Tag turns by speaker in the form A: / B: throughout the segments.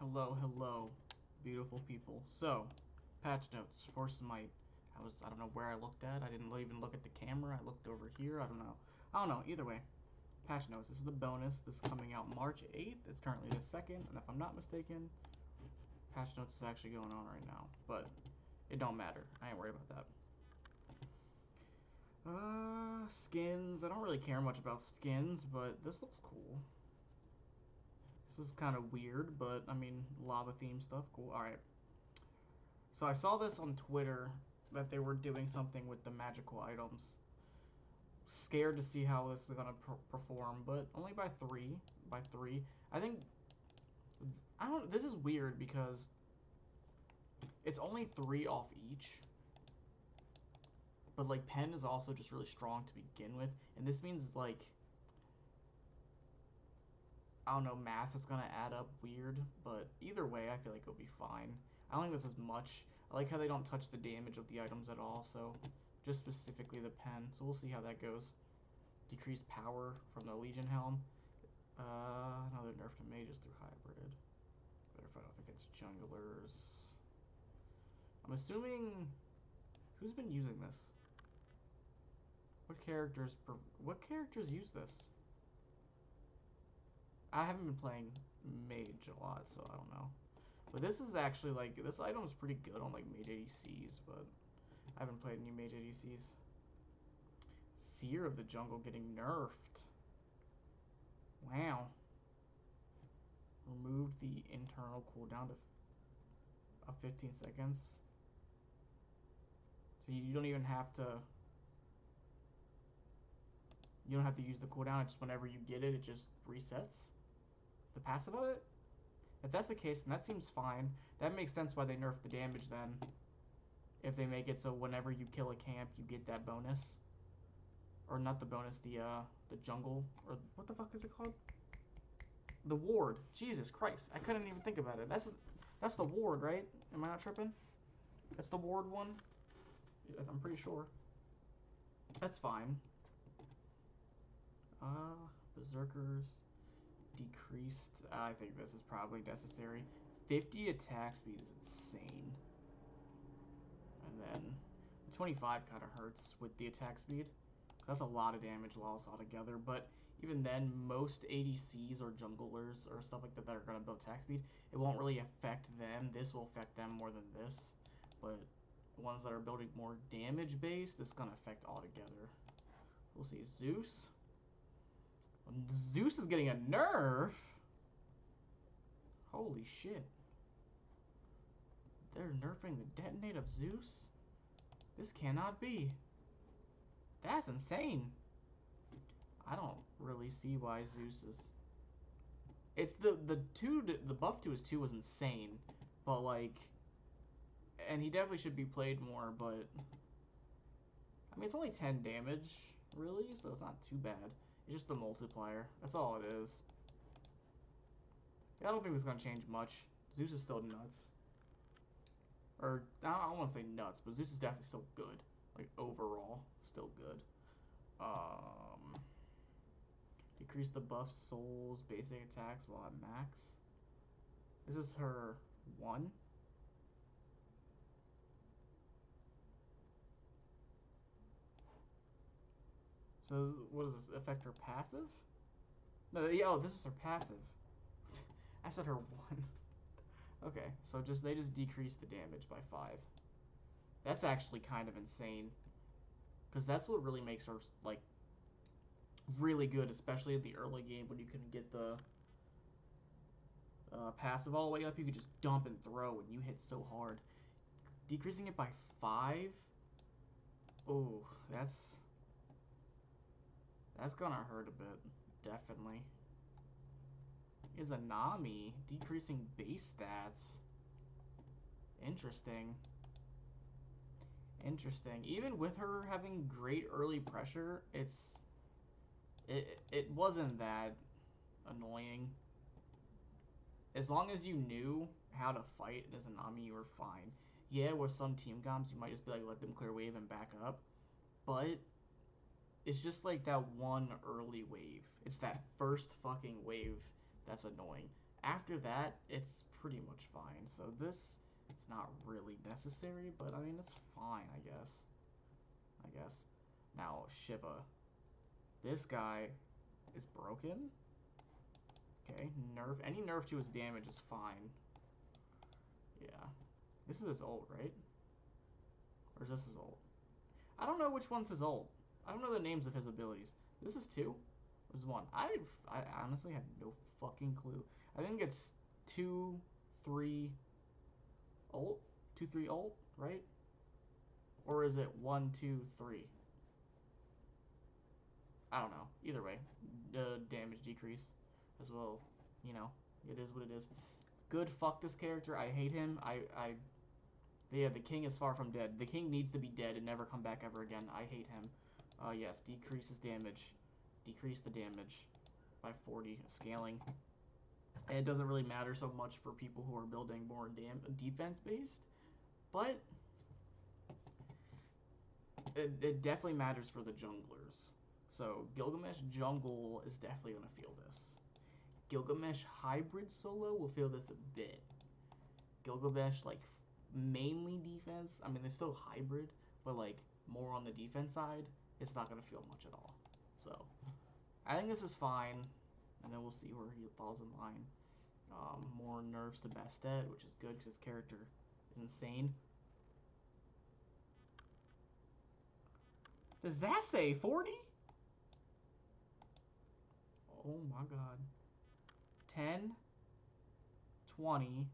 A: Hello, hello, beautiful people. So, patch notes for Smite. I don't know where I looked at. I didn't even look at the camera. I looked over here. I don't know. Either way, patch notes. This is the bonus. This is coming out March 8th. It's currently the 2nd, and if I'm not mistaken, patch notes is actually going on right now. But it don't matter. I ain't worried about that. Skins. I don't really care much about skins, but this looks cool. This is kind of weird, but I mean, lava theme stuff. Cool. Alright. So I saw this on Twitter that they were doing something with the magical items. Scared to see how this is gonna perform, but only by three. By three. I think. I don't. This is weird because it's only 3 off each. But like pen is also just really strong to begin with, and this means like I don't know, math is gonna add up weird, but either way, I feel like it'll be fine. I don't think this is much. I like how they don't touch the damage of the items at all, so just specifically the pen. So we'll see how that goes. Decreased power from the Legion Helm. Another nerf to mages through hybrid. Better fight off against junglers. I'm assuming who's been using this? What characters use this? I haven't been playing mage a lot, so I don't know. But this is actually like this item is pretty good on like mage ADCs, but I haven't played any mage ADCs. Seer of the Jungle getting nerfed. Wow. Removed the internal cooldown of 15 seconds. So you don't even have to. You don't have to use the cooldown. It's just whenever you get it, it just resets the passive of it. If that's the case, then that seems fine. That makes sense why they nerfed the damage then. If they make it so whenever you kill a camp, you get that bonus. Or not the bonus, the jungle. Or what the fuck is it called? The ward. Jesus Christ. I couldn't even think about it. That's the ward, right? Am I not tripping? That's the ward one? I'm pretty sure. That's fine. Berserkers. Decreased. I think this is probably necessary. 50 attack speed is insane. And then 25 kind of hurts with the attack speed. That's a lot of damage loss altogether. But even then, most ADCs or junglers or stuff like that that are going to build attack speed, it won't really affect them. This will affect them more than this. But ones that are building more damage base, this is going to affect altogether. We'll see. Zeus. Zeus is getting a nerf. Holy shit. They're nerfing the detonate of Zeus? This cannot be. That's insane. I don't really see why Zeus is... It's the buff to his 2 was insane. But like... And he definitely should be played more, but... I mean, it's only 10 damage, really, so it's not too bad. It's just the multiplier. That's all it is. Yeah, I don't think this is going to change much. Zeus is still nuts. Or, I don't want to say nuts, but Zeus is definitely still good. Like, overall, still good. Decrease the buff souls basic attacks while at max. This is her 1. So, what does this affect her passive? No, yeah, oh, this is her passive. I said her 1. Okay, so they just decrease the damage by 5. That's actually kind of insane. Because that's what really makes her, like, really good, especially in the early game when you can get the passive all the way up. You can just dump and throw and you hit so hard. Decreasing it by 5? Oh, that's gonna hurt a bit, definitely. Is a Nami decreasing base stats? Interesting. Interesting. Even with her having great early pressure, it wasn't that annoying. As long as you knew how to fight as a Nami, you were fine. Yeah, with some team comps, you might just be like, let them clear wave and back up. But it's just like that one early wave. It's that first fucking wave that's annoying. After that, it's pretty much fine. So this is not really necessary, but I mean, it's fine, I guess. Now, Shiva. This guy is broken. Okay, nerf. Any nerf to his damage is fine. Yeah. This is his ult, right? Or is this his ult? I don't know which one's his ult. I don't know the names of his abilities. This is 2? This is 1. I honestly have no fucking clue. I think it's 2, 3, ult? 2, 3, ult, right? Or is it 1, 2, 3? I don't know. Either way, damage decrease as well. You know, it is what it is. Good. Fuck this character. I hate him. Yeah, the king is far from dead. The king needs to be dead and never come back ever again. I hate him. Yes, decreases damage. Decrease the damage by 40. Scaling. And it doesn't really matter so much for people who are building more defense based, but it definitely matters for the junglers. So Gilgamesh jungle is definitely going to feel this. Gilgamesh hybrid solo will feel this a bit. Gilgamesh like mainly defense. I mean, they're still hybrid, but like more on the defense side, it's not going to feel much at all. So I think this is fine, and then we'll see where he falls in line. More nerfs to Bastet, which is good because his character is insane. Does that say 40? Oh my god. 10, 20,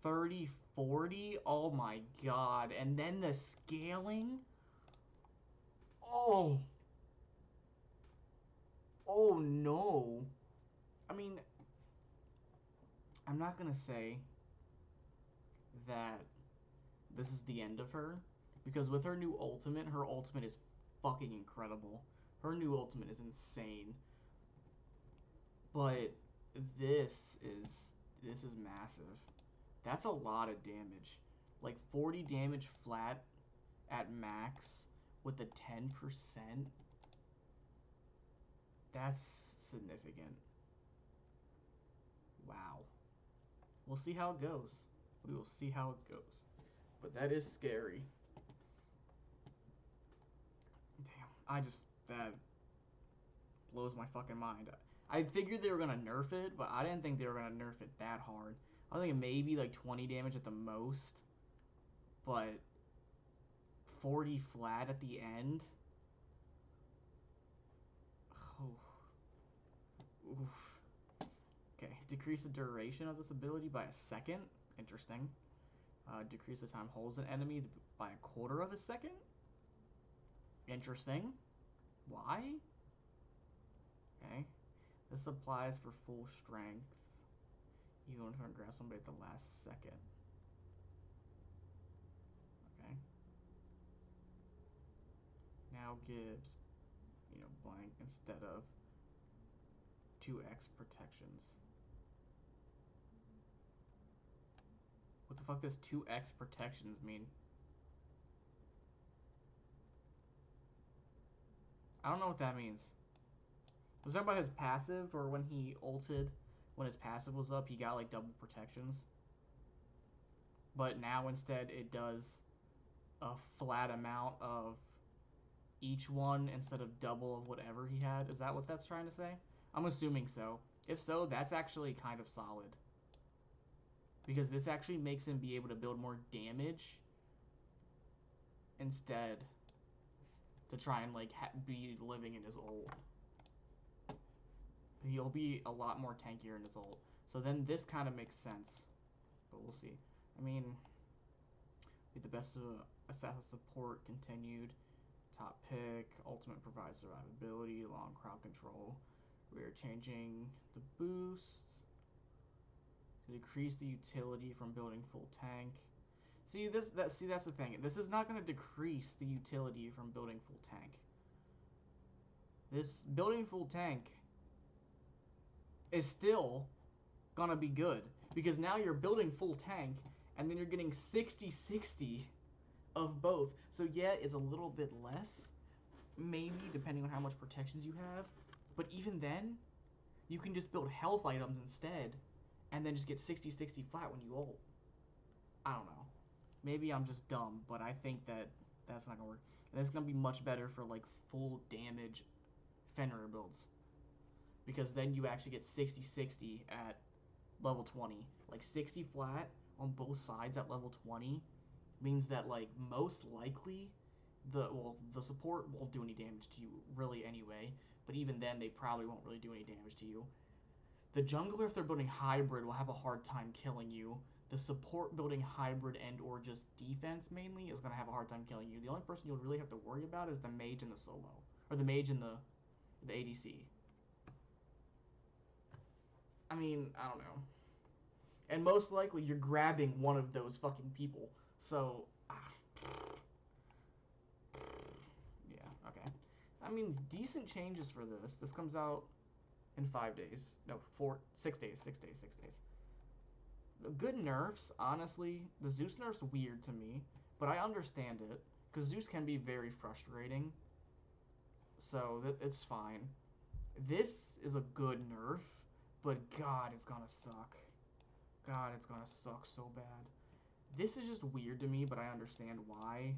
A: 30, 40. Oh my god. And then the scaling. Oh. Oh no. I mean, I'm not gonna say that this is the end of her, because with her new ultimate is fucking incredible. Her new ultimate is insane. But this is massive. That's a lot of damage. Like 40 damage flat at max with the 10%. That's significant. Wow. We'll see how it goes. We will see how it goes. But that is scary. Damn. That blows my fucking mind. I figured they were gonna nerf it, but I didn't think they were gonna nerf it that hard. I was thinking maybe like 20 damage at the most, but 40 flat at the end. Oh. Oof. Okay, decrease the duration of this ability by a second. Interesting. Decrease the time holds an enemy by a quarter of a second. Interesting. Why? Okay. This applies for full strength, even if I grab somebody at the last second. Okay. Now gives, blank instead of 2x protections. What the fuck does 2x protections mean? I don't know what that means. Was that about his passive, or when he ulted, when his passive was up, he got like double protections? But now instead it does a flat amount of each one instead of double of whatever he had. Is that what that's trying to say? I'm assuming so. If so, that's actually kind of solid. Because this actually makes him be able to build more damage instead to try and like be living in his ult. He'll be a lot more tankier in his ult. So then this kind of makes sense. But we'll see. I mean, be the best assassin support continued. Top pick. Ultimate provides survivability. Long crowd control. We are changing the boost to decrease the utility from building full tank. See that's the thing. This is not going to decrease the utility from building full tank. This building full tank is still gonna be good, because now you're building full tank and then you're getting 60-60 of both. So yeah, it's a little bit less, maybe, depending on how much protections you have, but even then you can just build health items instead and then just get 60-60 flat when you ult. I don't know. Maybe I'm just dumb, but I think that that's not gonna work. And it's gonna be much better for like full damage Fenrir builds, because then you actually get 60-60 at level 20. Like 60 flat on both sides at level 20 means that like most likely the support won't do any damage to you really anyway, but even then they probably won't really do any damage to you. The jungler, if they're building hybrid, will have a hard time killing you. The support building hybrid and or just defense mainly is going to have a hard time killing you. The only person you'll really have to worry about is the mage and the solo, or the mage and the ADC. I mean, I don't know. And most likely you're grabbing one of those fucking people. So, yeah, okay. I mean, decent changes for this. This comes out in 5 days. No, 6 days. Good nerfs, honestly. The Zeus nerf's weird to me, but I understand it, because Zeus can be very frustrating. So, it's fine. This is a good nerf, but God, it's gonna suck. God, it's gonna suck so bad. This is just weird to me, but I understand why.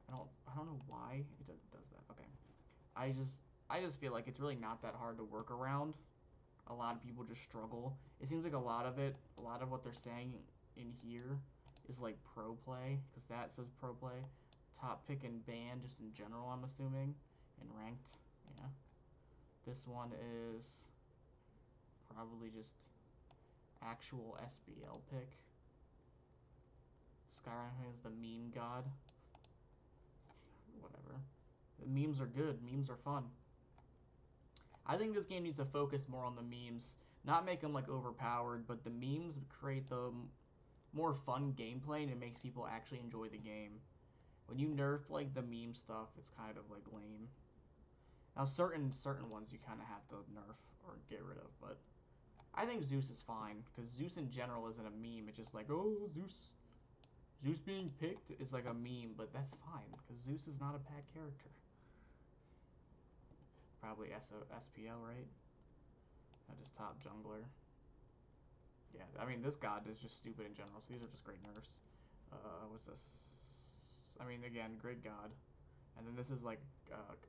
A: I don't know why it does that. Okay. I just feel like it's really not that hard to work around. A lot of people just struggle. It seems like a lot of what they're saying in here is like pro play, because that says pro play. Top pick and ban, just in general, I'm assuming. And ranked, yeah. This one is probably just actual SBL pick. Skyrim is the meme god. Whatever. The memes are good. Memes are fun. I think this game needs to focus more on the memes. Not make them like overpowered, but the memes create the more fun gameplay and it makes people actually enjoy the game. When you nerf like the meme stuff, it's kind of like lame. Now certain ones you kind of have to nerf or get rid of, but I think Zeus is fine, because Zeus in general isn't a meme. It's just like, oh, Zeus being picked is like a meme, but that's fine, because Zeus is not a bad character. Probably SPL, right? I just top jungler. Yeah, I mean, this god is just stupid in general, so these are just great nerfs. What's this? I mean, again, great god. And then this is like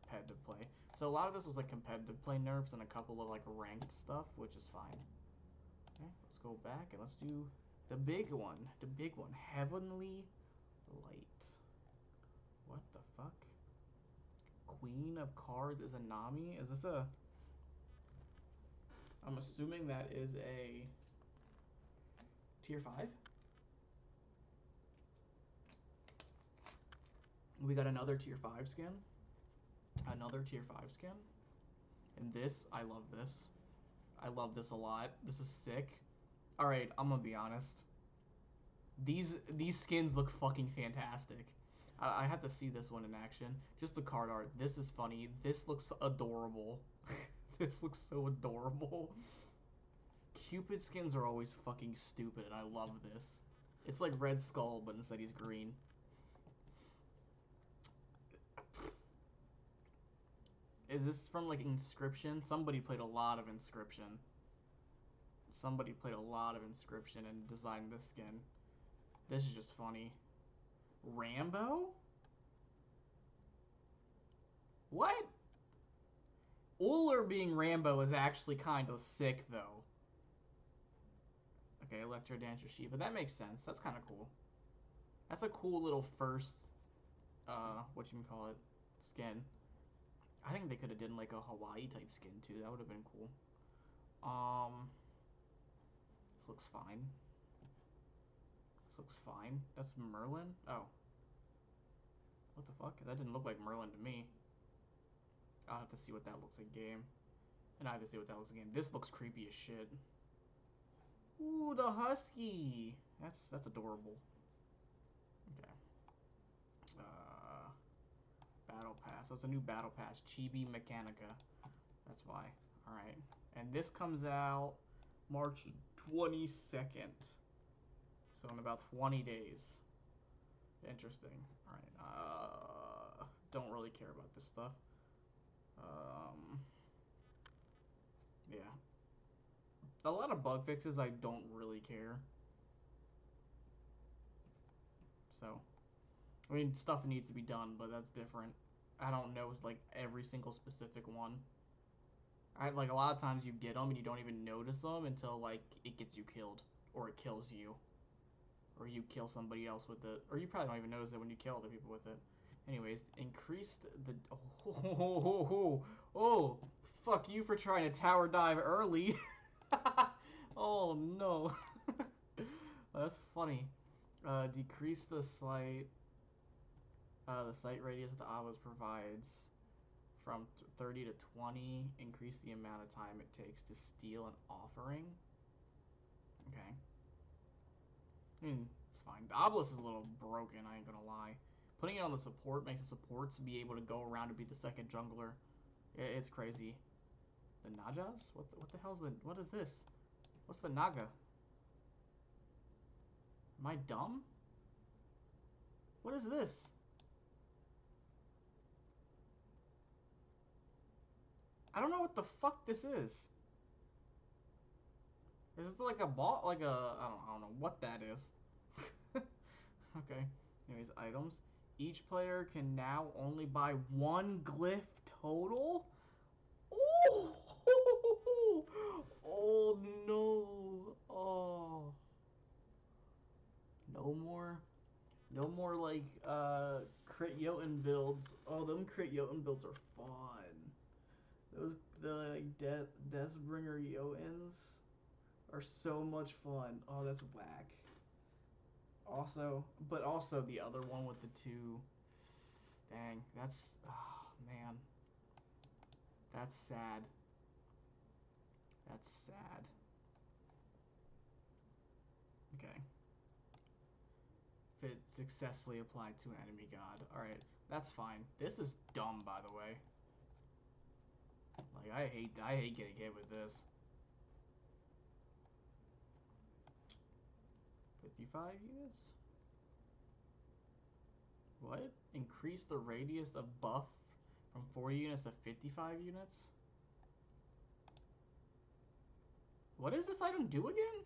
A: competitive play. So a lot of this was like competitive play nerfs and a couple of like ranked stuff, which is fine. Okay, let's go back and let's do the big one. The big one. Heavenly Light. What the fuck? Queen of Cards is a Nami? Is this a... I'm assuming that is a tier 5? We got another tier 5 skin. Another tier 5 skin. And this, I love this. I love this a lot. This is sick. Alright, I'm gonna be honest. These skins look fucking fantastic. I have to see this one in action. Just the card art. This is funny. This looks adorable. This looks so adorable. Cupid skins are always fucking stupid, and I love this. It's like Red Skull, but instead he's green. Is this from like Inscription? Somebody played a lot of Inscription. Somebody played a lot of Inscription and designed this skin. This is just funny. Rambo? What? Uller being Rambo is actually kind of sick, though. Okay, Electro Dancer Shiva. That makes sense. That's kind of cool. That's a cool little first, whatchamacallit, skin. I think they could have done like a Hawaii type skin too. That would have been cool. This looks fine. This looks fine. That's Merlin? Oh. What the fuck? That didn't look like Merlin to me. I'll have to see what that looks like game. And I have to see what that looks like game. This looks creepy as shit. Ooh, the husky. That's adorable. Okay. Battle Pass. So it's a new Battle Pass. Chibi Mechanica. That's why. Alright. And this comes out March 22nd. So in about 20 days. Interesting. Alright. Don't really care about this stuff. Yeah. A lot of bug fixes I don't really care. So, I mean, stuff needs to be done, but that's different. I don't know like every single specific one. I like a lot of times you get them and you don't even notice them until like it gets you killed or it kills you or you kill somebody else with it or you probably don't even notice it when you kill other people with it. Anyways, increased the oh fuck you for trying to tower dive early. Oh no. That's funny. Decrease the sight radius that the obelisk provides from 30 to 20. Increase the amount of time it takes to steal an offering. Okay. I mean, it's fine. The obelisk is a little broken, I ain't gonna lie. Putting it on the support makes the supports be able to go around to be the second jungler. It's crazy. The Nagas? What the hell's what is this? What's the Naga? Am I dumb? What is this? I don't know what the fuck this is. Is this like a ball? Like a I don't know what that is. Okay. Anyways, items. Each player can now only buy one glyph total. Oh, oh no. Oh. No more. No more like crit Jotun builds. Oh, them crit Jotun builds are fun. Those the like Deathbringer Jotuns are so much fun. Oh, that's whack. Also, but also the other one with the two. Dang, that's oh man. That's sad. That's sad. Okay. If it successfully applied to an enemy god. Alright, that's fine. This is dumb, by the way. Like I hate getting hit with this. 55 units? What? Increase the radius of buff from 40 units to 55 units? What does this item do again?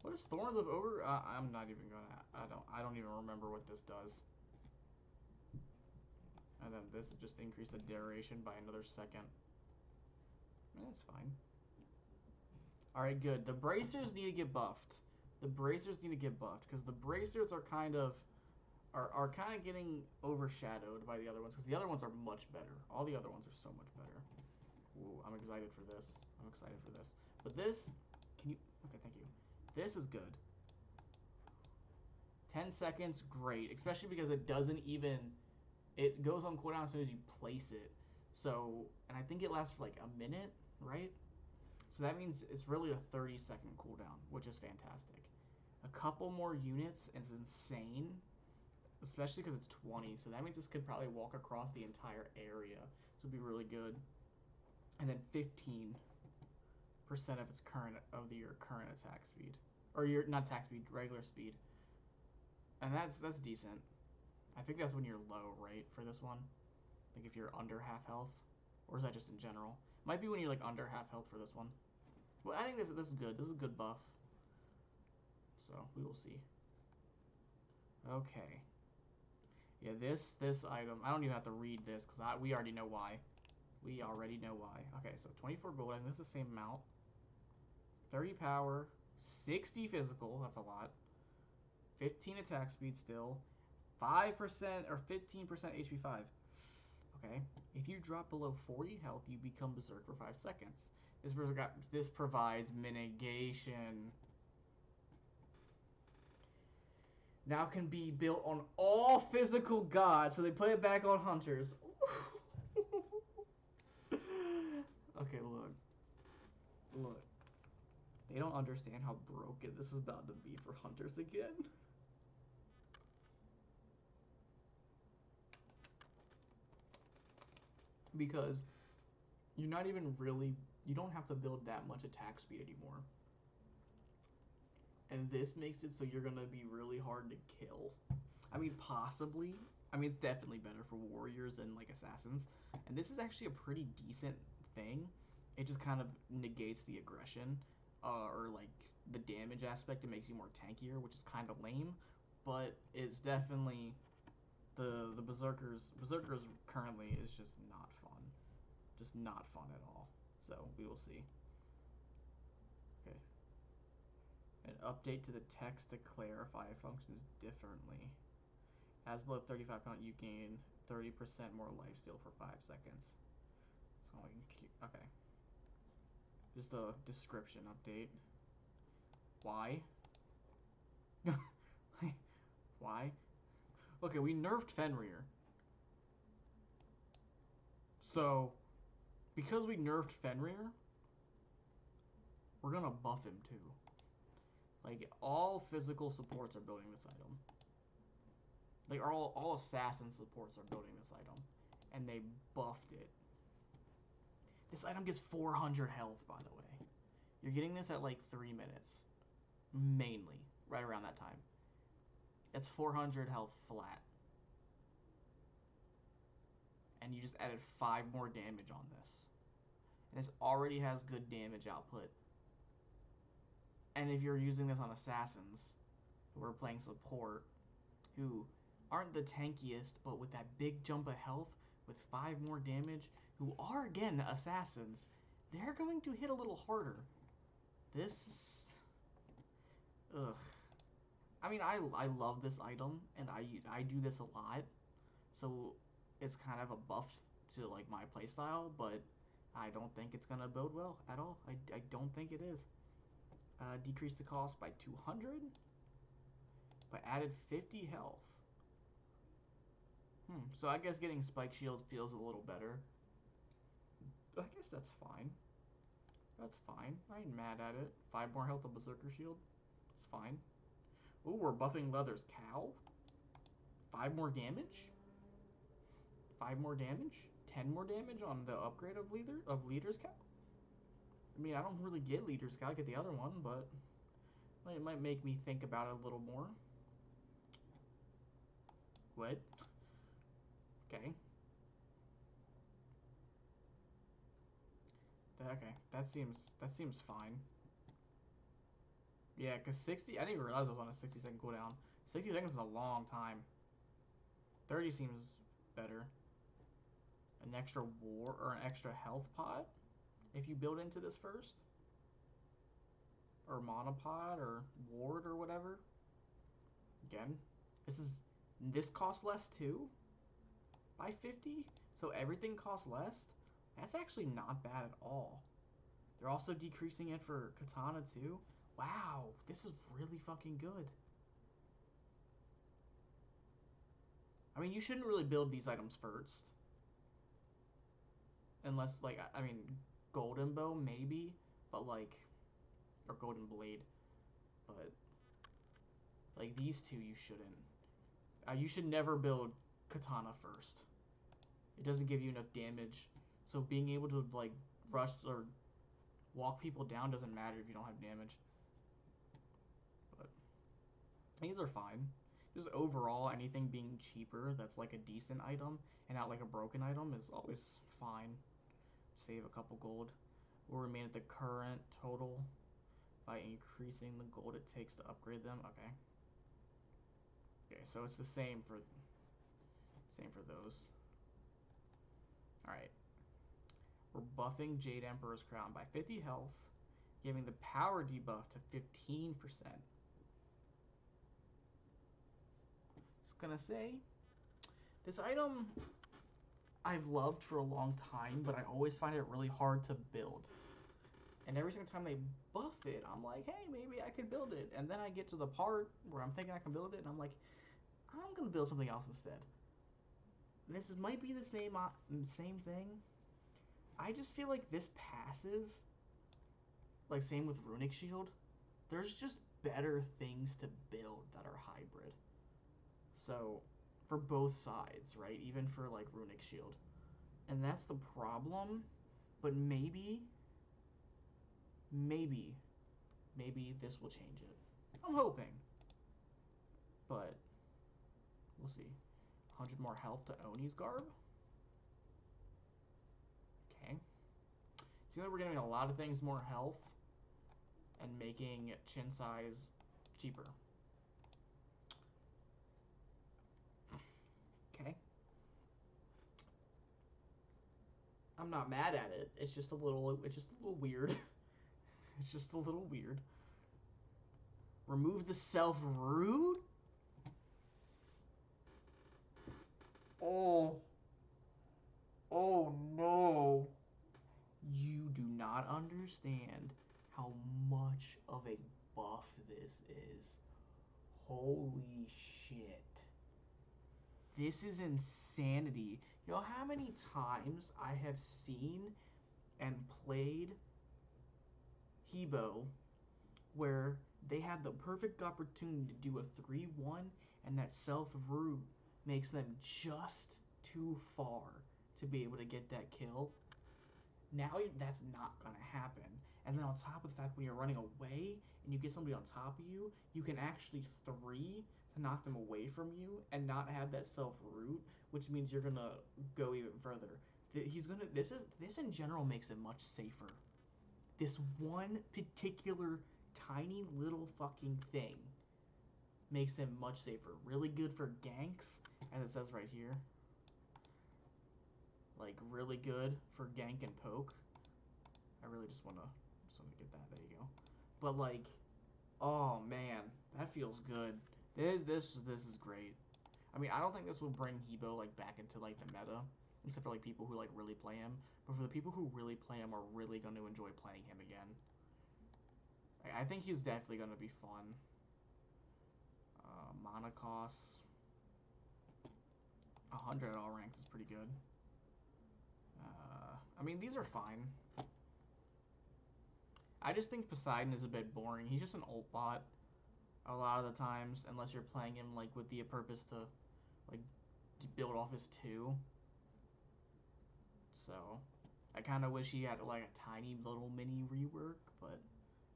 A: What is Thorns of Ogre? I'm not even gonna. I don't even remember what this does. And then this just increased the duration by another second. That's fine. Alright, good. The bracers need to get buffed. The bracers need to get buffed because the bracers are kind of getting overshadowed by the other ones because the other ones are much better. All the other ones are so much better. Ooh, I'm excited for this. I'm excited for this. But this, can you? Okay, thank you. This is good. 10 seconds, great. Especially because it doesn't even, it goes on cooldown as soon as you place it. So, and I think it lasts for like a minute, right? So that means it's really a 30-second cooldown, which is fantastic. A couple more units is insane, especially because it's 20. So that means this could probably walk across the entire area. So it'd be really good. And then 15% of its your current attack speed, or your not attack speed, regular speed. And that's decent. I think that's when you're low, right, for this one? Like if you're under half health? Or is that just in general? Might be when you're like under half health for this one. Well, I think this is good. This is a good buff. So, we will see. Okay. Yeah, this item, I don't even have to read this because we already know why. We already know why. Okay, so 24 gold, and this is the same amount. 30 power, 60 physical, that's a lot. 15 attack speed still. 5% or 15% HP 5. Okay. If you drop below 40 health, you become berserk for 5 seconds. This provides mitigation. Now can be built on all physical gods, so they put it back on hunters. Okay, look. Look. They don't understand how broken this is about to be for hunters again. Because you're not even really, you don't have to build that much attack speed anymore. And this makes it so you're going to be really hard to kill. I mean, possibly. I mean, it's definitely better for warriors and like assassins. And this is actually a pretty decent thing. It just kind of negates the aggression. or like the damage aspect, it makes you more tankier, which is kind of lame, but it's definitely the berserkers currently is just not fun, just not fun at all. So we will see. Okay, an update to the text to clarify functions differently. As below 35 count, you gain 30% more lifesteal for 5 seconds. So okay, just a description update. Why? Why? Okay, we nerfed Fenrir. So, because we nerfed Fenrir, we're gonna buff him too. Like, all physical supports are building this item. Like, all assassin supports are building this item. And they buffed it. This item gives 400 health, by the way. You're getting this at like 3 minutes. Mainly. Right around that time. That's 400 health flat. And you just added 5 more damage on this. And this already has good damage output. And if you're using this on assassins, who are playing support, who aren't the tankiest, but with that big jump of health, with 5 more damage, who are, again, assassins, they're going to hit a little harder. This... Ugh. I mean, I love this item, and I do this a lot, so it's kind of a buff to, like, my playstyle, but I don't think it's going to build well at all. I don't think it is. Decrease the cost by 200, but added 50 health. So I guess getting Spike Shield feels a little better. I guess that's fine. That's fine. I ain't mad at it. 5 more health of Berserker Shield. It's fine. Ooh, we're buffing Leather's Cow. 5 more damage? 5 more damage? 10 more damage on the upgrade of Leader's Cow? I mean, I don't really get Leader's Cow. I get the other one, but it might make me think about it a little more. What? Okay. Okay, that seems fine. Yeah, because 60... I didn't even realize I was on a 60-second cooldown. 60 seconds is a long time. 30 seems better. An extra war or an extra health pot if you build into this first. Or monopod or ward or whatever. Again, this costs less too by 50, so everything costs less. That's actually not bad at all. They're also decreasing it for Katana too. Wow, this is really fucking good. I mean, you shouldn't really build these items first. Unless, like, I mean, Golden Bow maybe, but like, or Golden Blade. But, like, these two you shouldn't. You should never build Katana first. It doesn't give you enough damage. So being able to, like, rush or walk people down doesn't matter if you don't have damage. But these are fine. Just overall, anything being cheaper that's like a decent item and not like a broken item is always fine. Save a couple gold. Will remain at the current total by increasing the gold it takes to upgrade them. Okay. Okay, so it's the same for those. Alright. We're buffing Jade Emperor's Crown by 50 health, giving the power debuff to 15%. Just gonna say, this item I've loved for a long time, but I always find it really hard to build. And every single time they buff it, I'm like, hey, maybe I could build it. And then I get to the part where I'm thinking I can build it, and I'm like, I'm gonna build something else instead. This might be the same thing. I just feel like this passive, like same with Runic Shield, there's just better things to build that are hybrid. So, for both sides, right? Even for like Runic Shield. And that's the problem. But maybe this will change it. I'm hoping. But we'll see. 100 more health to Oni's Garb. Okay. Seems like we're getting a lot of things more health. and making chin size cheaper. Okay. I'm not mad at it. It's just a little weird. It's just a little weird. Remove the self-root? Oh. Oh no. You do not understand how much of a buff this is. Holy shit. This is insanity. You know how many times I have seen and played Hebo where they had the perfect opportunity to do a 3-1 and that self-root makes them just too far to be able to get that kill? Now that's not going to happen. And then on top of the fact when you're running away and you get somebody on top of you, you can actually 3 to knock them away from you and not have that self-root, which means you're going to go even further. This in general makes it much safer. This one particular tiny little fucking thing makes it much safer. Really good for ganks, as it says right here. Like, really good for gank and poke. I really just want to get that. There you go. But, like, oh, man. That feels good. This is great. I mean, I don't think this will bring Hebo, like, back into, like, the meta. Except for, like, people who, like, really play him. But for the people who really play him are really going to enjoy playing him again. I think he's definitely going to be fun. Mana costs. 100 at all ranks is pretty good. I mean, these are fine. I just think Poseidon is a bit boring. He's just an ult bot a lot of the times, unless you're playing him like with the purpose to like to build off his 2. So I kind of wish he had like a tiny little mini rework, but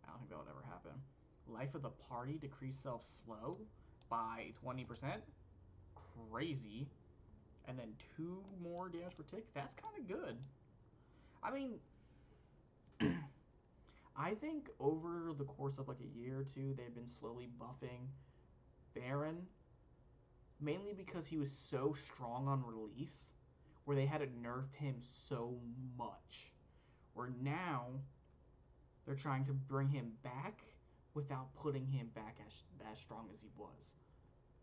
A: I don't think that would ever happen. Life of the party, decrease self slow by 20%. Crazy. And then 2 more damage per tick. That's kind of good. I mean, I think over the course of like a year or 2, they've been slowly buffing Baron, mainly because he was so strong on release, where they had to nerf him so much. Where now they're trying to bring him back without putting him back as strong as he was.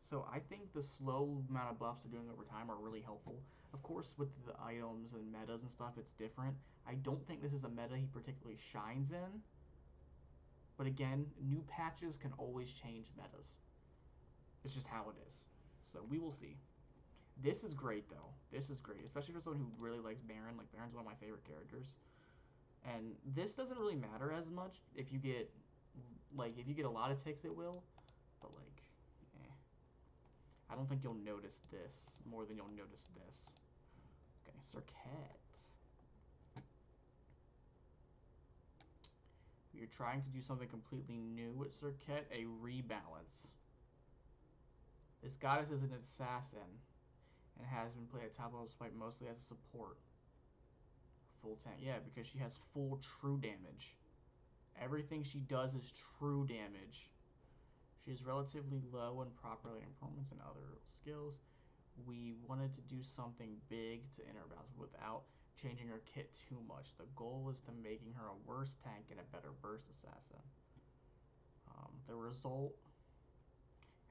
A: So I think the slow amount of buffs they're doing over time are really helpful. Of course, with the items and metas and stuff, it's different. I don't think this is a meta he particularly shines in. But again, new patches can always change metas. It's just how it is. So we will see. This is great, though. This is great, especially for someone who really likes Baron. Like, Baron's one of my favorite characters. And this doesn't really matter as much. If you get, if you get a lot of ticks, it will. But, like, I don't think you'll notice this more than you'll notice this. Okay, Serket. You're trying to do something completely new with Serket, a rebalance. This goddess is an assassin and has been played at top level despite mostly as a support. Full tank, yeah, because she has full true damage. Everything she does is true damage. She is relatively low in properly performance and other skills. We wanted to do something big to interbalance without changing her kit too much. The goal is to making her a worse tank and a better burst assassin. The result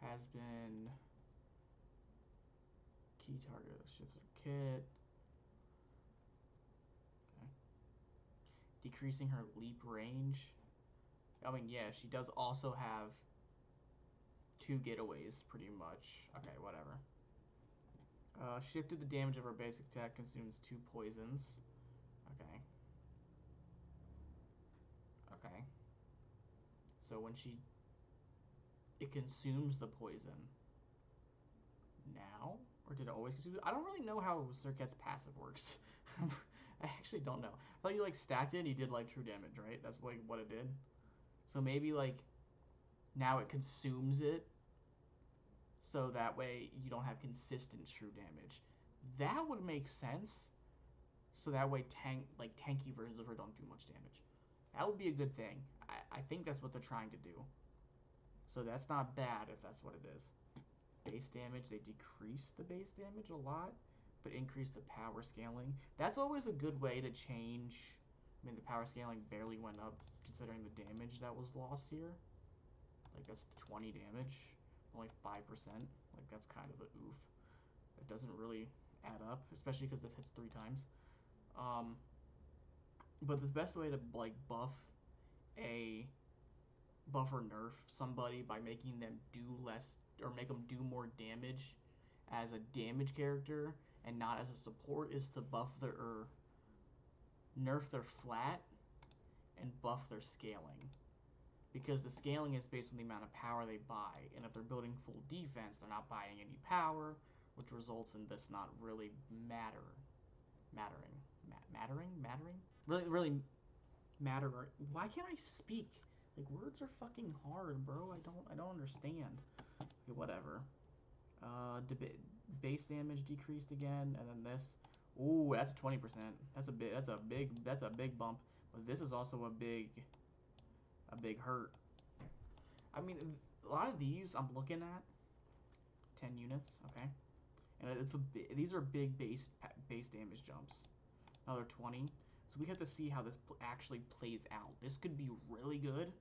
A: has been key target shifts her kit. Okay. Decreasing her leap range. I mean, yeah, she does also have 2 getaways, pretty much. Okay, whatever. Shifted the damage of her basic attack, consumes 2 poisons. Okay. Okay. So when it consumes the poison. Now? Or did it always consume it? I don't really know how Serket's passive works. I actually don't know. I thought you, stacked it and you did, true damage, right? That's, what it did. So maybe, now it consumes it. So that way you don't have consistent true damage. That would make sense. So that way tanky versions of her don't do much damage. That would be a good thing. I think that's what they're trying to do. So that's not bad if that's what it is. Base damage, they decrease the base damage a lot, but increase the power scaling. That's always a good way to change. I mean, the power scaling barely went up considering the damage that was lost here. Like, that's 20 damage, only 5%. Like, that's kind of a oof. It doesn't really add up, especially because this hits 3 times. But the best way to, like, buff or nerf somebody by making them do less, or make them do more damage as a damage character and not as a support, is to buff their, or nerf their flat and buff their scaling. Because the scaling is based on the amount of power they buy, and if they're building full defense, they're not buying any power, which results in this not really mattering. Really matter. Why can't I speak? Like, words are fucking hard, bro. I don't understand. Okay, whatever. Base damage decreased again, and then this. Ooh, that's 20%. That's a big bump. But this is also a big hurt. I mean, a lot of these I'm looking at 10 units, okay, and these are big base damage jumps. Another 20. So we have to see how this actually plays out. This could be really good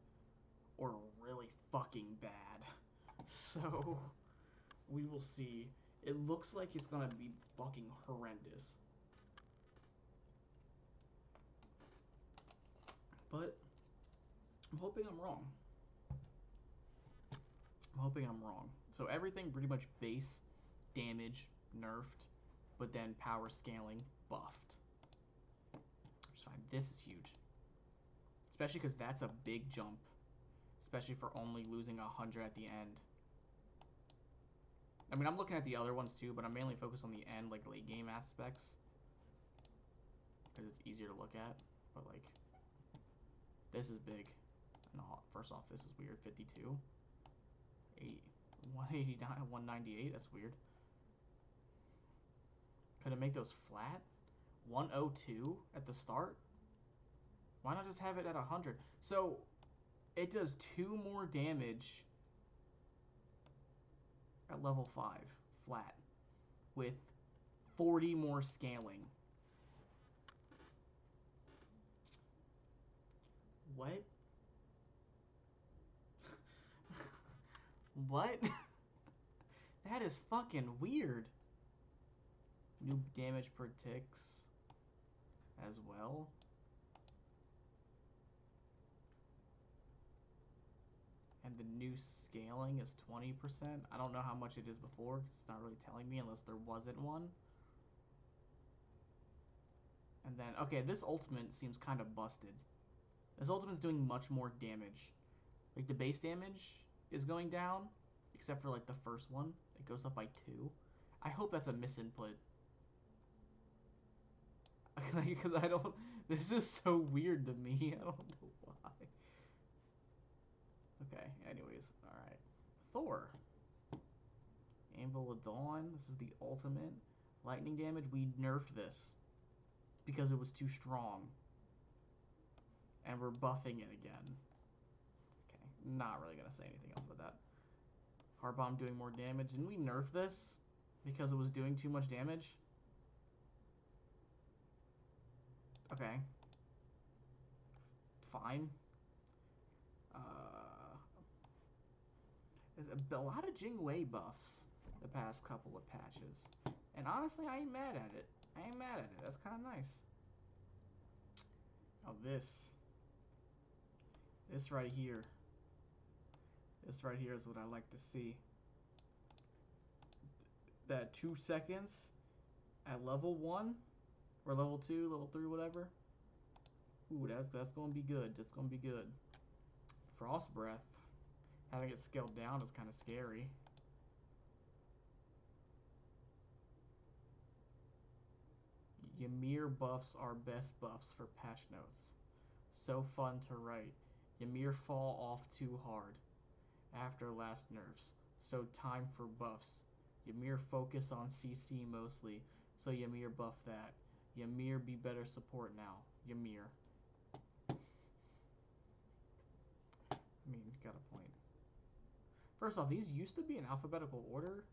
A: or really fucking bad. So we will see. It looks like it's gonna be fucking horrendous. But I'm hoping I'm wrong. So everything pretty much base damage nerfed, but then power scaling buffed. Which is fine. This is huge. Especially because that's a big jump. Especially for only losing 100 at the end. I mean, I'm looking at the other ones too, but I'm mainly focused on the end, like late game aspects. Because it's easier to look at. But like, this is big. No, first off, this is weird. 52. 189, 198, that's weird. Could it make those flat? 102 at the start? Why not just have it at 100? So, it does 2 more damage at level 5, flat, with 40 more scaling. What? What? That is fucking weird. New damage per ticks as well. And the new scaling is 20%. I don't know how much it is before. It's not really telling me unless there wasn't one. And then, okay, this ultimate seems kind of busted. This ultimate's doing much more damage. Like, the base damage is going down, except for, like, the first one. It goes up by 2. I hope that's a misinput. Because I don't... This is so weird to me. I don't know why. Okay, anyways. Alright. Thor. Anvil of Dawn. This is the ultimate. Lightning damage. We nerfed this. Because it was too strong. And we're buffing it again. Okay, not really going to say anything else about that. Heart Bomb doing more damage. Didn't we nerf this? Because it was doing too much damage? Okay. Fine. A lot of Jingwei buffs the past couple of patches. And honestly, I ain't mad at it. That's kind of nice. Oh, this. This right here. This right here is what I like to see. That 2 seconds at level 1 or level 2, level 3, whatever. Ooh, that's gonna be good. That's gonna be good. Frost Breath. Having it scaled down is kind of scary. Ymir buffs are best buffs for patch notes. So fun to write. Ymir fall off too hard after last nerfs. So time for buffs. Ymir focus on CC mostly. So Ymir buff that. Ymir be better support now. Ymir. First off, these used to be in alphabetical order,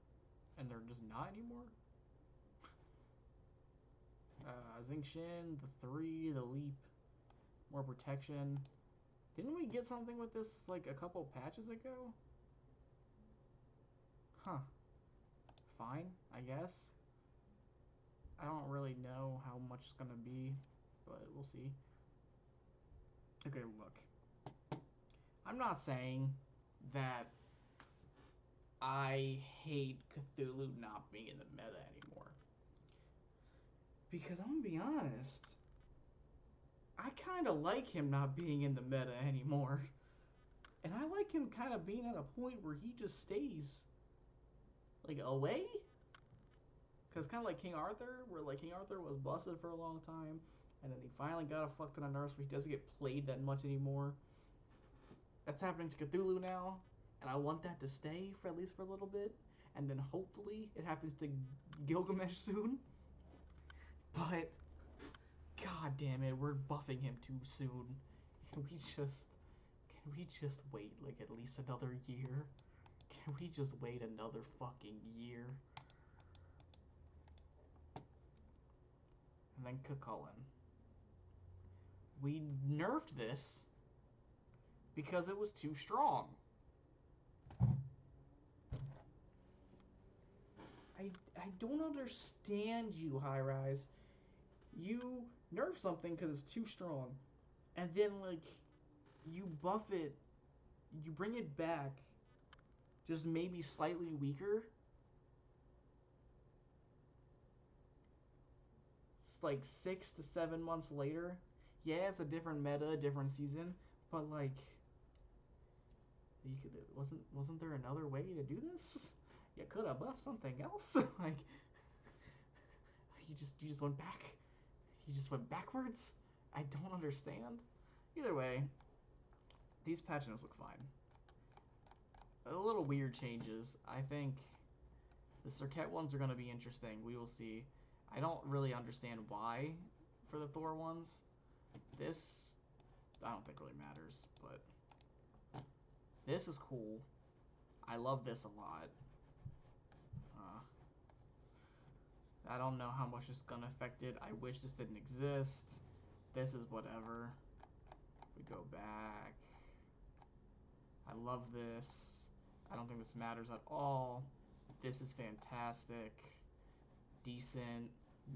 A: and they're just not anymore. Zinc Shin, the 3, the Leap, more protection. Didn't we get something with this like a couple patches ago? Huh. Fine, I guess. I don't really know how much it's gonna be, but we'll see. Okay, look. I'm not saying that I hate Cthulhu not being in the meta anymore. Because I'm gonna be honest, I kind of like him not being in the meta anymore. And I like him kind of being at a point where he just stays, like, away. Because kind of like King Arthur, where, like, King Arthur was busted for a long time, and then he finally got a fuck ton of nerfs where he doesn't get played that much anymore. That's happening to Cthulhu now, and I want that to stay for at least for a little bit, and then hopefully it happens to Gilgamesh soon. But god damn it, we're buffing him too soon. Can we just wait like at least another year? Can we just wait another fucking year? And then Cucullin. We nerfed this because it was too strong. I don't understand you, High Rise. You nerf something because it's too strong, and then like you buff it, you bring it back, just maybe slightly weaker. It's like 6 to 7 months later. Yeah, it's a different meta, different season, but like, you could wasn't there another way to do this? You could have buffed something else. Like, you just went back. You just went backwards. I don't understand. Either way, these patch notes look fine. A little weird changes. I think the Serket ones are going to be interesting. We will see. I don't really understand why for the Thor ones. This, I don't think really matters, but this is cool. I love this a lot. I don't know how much it's going to affect it. I wish this didn't exist. This is whatever. We go back. I love this. I don't think this matters at all. This is fantastic. Decent,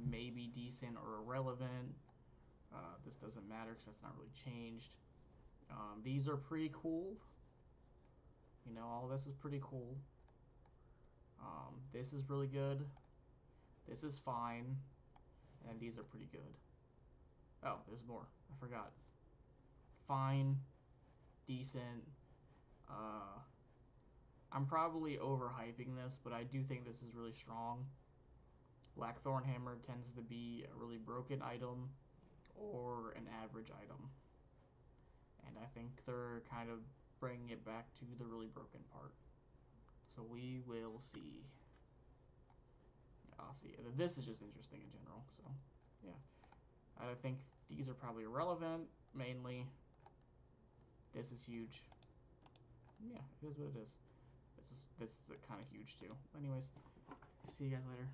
A: maybe decent or irrelevant. This doesn't matter because that's not really changed. These are pretty cool. You know, all this is pretty cool. This is really good. This is fine. And these are pretty good. Oh, there's more. I forgot. Fine. Decent. I'm probably overhyping this, but I do think this is really strong. Blackthorn Hammer tends to be a really broken item or an average item. And I think they're kind of bringing it back to the really broken part. So we will see. I'll see. This is just interesting in general. So, yeah. I think these are probably irrelevant, mainly. This is huge. Yeah, it is what it is. This is kind of huge too. Anyways, see you guys later.